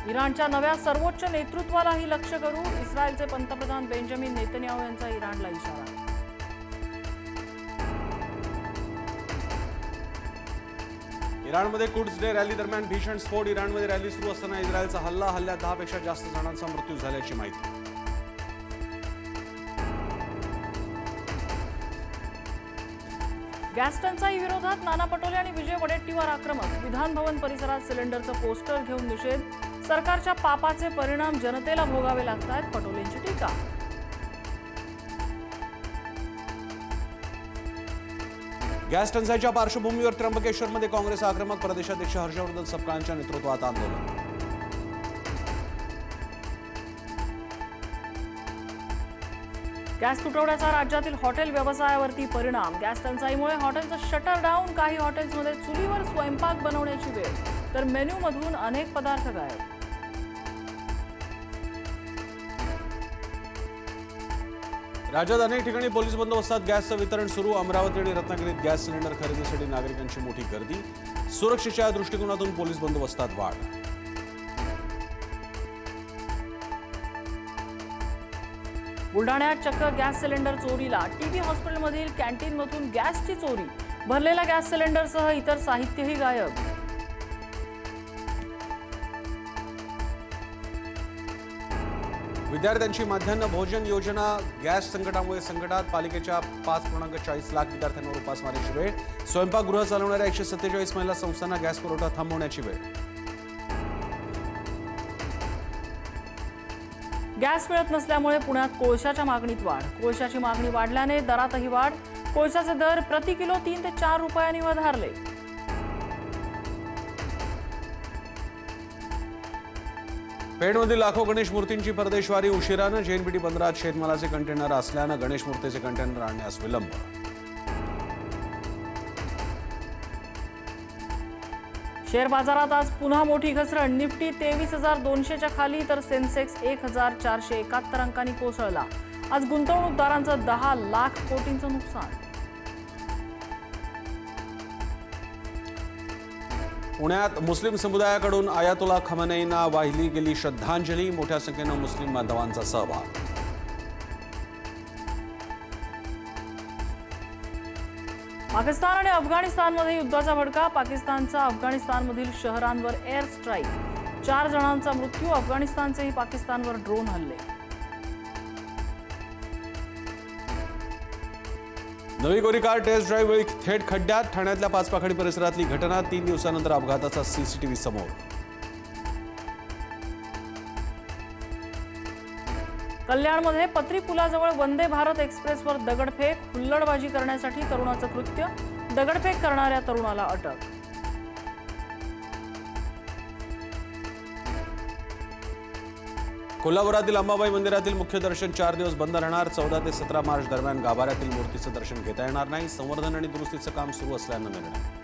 इराणच्या नव्या सर्वोच्च नेतृत्वालाही लक्ष्य करू, इस्रायलचे पंतप्रधान बेंजामिन नेतन्याहू यांचा इराणला इशारा. इराणमध्ये कुड्स डे रॅली दरम्यान भीषण स्फोट. इराणमध्ये रॅली सुरू असताना इस्रायलचा हल्ल्यात 10 पेक्षा जास्त जणांचा मृत्यू झाल्याची माहिती. गॅस टंचाई विरोधात नाना पटोले आणि विजय वडेट्टीवार आक्रमक. विधान भवन परिसरात सिलेंडरचं पोस्टर घेऊन निषेध. सरकारच्या पापाचे परिणाम जनतेला भोगावे लागतात, पटोलेंची टीका. गॅस टंचाईच्या पार्श्वभूमीवर त्र्यंबकेश्वरमध्ये काँग्रेस आक्रमक. प्रदेशाध्यक्ष हर्षवर्धन सपकाळांच्या नेतृत्वात आंदोलन. गॅस तुटवड्याचा राज्यातील हॉटेल व्यवसायावरती परिणाम. गॅस टंचाईमुळे हॉटेलचं शटर डाऊन. काही हॉटेल्समध्ये चुलीवर स्वयंपाक बनवण्याची वेळ, तर मेन्यूमधून अनेक पदार्थ गायब. राज्यात अनेक ठिकाणी पोलीस बंदोबस्तात गॅसचं वितरण सुरू. अमरावती आणि रत्नागिरीत गॅस सिलेंडर खरेदीसाठी नागरिकांची मोठी गर्दी. सुरक्षेच्या दृष्टिकोनातून पोलीस बंदोबस्तात वाढ. बुलढाण्यात चक्क गॅस सिलेंडर चोरीला. टीबी हॉस्पिटलमधील कॅन्टीनमधून गॅसची चोरी. भरलेला गॅस सिलेंडरसह इतर साहित्यही गायब. विद्यार्थ्यांची माध्यान्ह भोजन योजना गॅस संकटामुळे संकटात. पालिकेच्या 5.40 लाख विद्यार्थ्यांवर उपासमारीची वेळ. स्वयंपाकगृह चालवणाऱ्या 147 महिला संस्थांना गॅस पुरवठा थांबवण्याची वेळ. गॅस मिळत नसल्यामुळे पुण्यात कोळशाच्या मागणीत वाढ. कोळशाची मागणी वाढल्याने दरातही वाढ. कोळशाचे दर प्रति किलो 3 ते 4 रुपयांनी वधारले. पेणमधील लाखो गणेश मूर्तींची परदेशवारी उशिरानं. जेएनपीटी बंदरात शेतमालाचे कंटेनर असल्यानं गणेश मूर्तीचे कंटेनर आणण्यास विलंब. शेअर बाजारात आज पुन्हा मोठी घसरण. निफ्टी 23,200च्या खाली, तर सेन्सेक्स 1,471 अंकांनी कोसळला. आज गुंतवणूकदारांचं 10 लाख कोटींचं नुकसान. पुण्यात मुस्लिम समुदायाकडून आयातुल्ला खमेनींना वाहिली गेली श्रद्धांजली. मोठ्या संख्येनं मुस्लिम बांधवांचा सहभाग. पाकिस्तान आणि अफगाणिस्तानमध्ये युद्धाचा भडका. पाकिस्तानचा अफगाणिस्तानमधील शहरांवर एअर स्ट्राईक. 4 जणांचा मृत्यू. अफगाणिस्तानचेही पाकिस्तानवर ड्रोन हल्ले. नवी कोरी कार टेस्ट ड्राईव्ह वेळी थेट खड्ड्यात. ठाण्यातल्या पाचपाखडी परिसरातली घटना. 3 दिवसानंतर अपघाताचा सीसीटीव्ही समोर. कल्याणमध्ये पत्री पुलाजवळ वंदे भारत एक्सप्रेसवर दगडफेक. हुल्लडबाजी करण्यासाठी तरुणाचं कृत्य. दगडफेक करणाऱ्या तरुणाला अटक. कोल्हापुरातील अंबाबाई मंदिरातील मुख्य दर्शन 4 दिवस बंद राहणार. 14 ते 17 मार्च दरम्यान गाभाऱ्यातील मूर्तीचं दर्शन घेता येणार नाही. संवर्धन आणि दुरुस्तीचं काम सुरू असल्यानं निर्णय.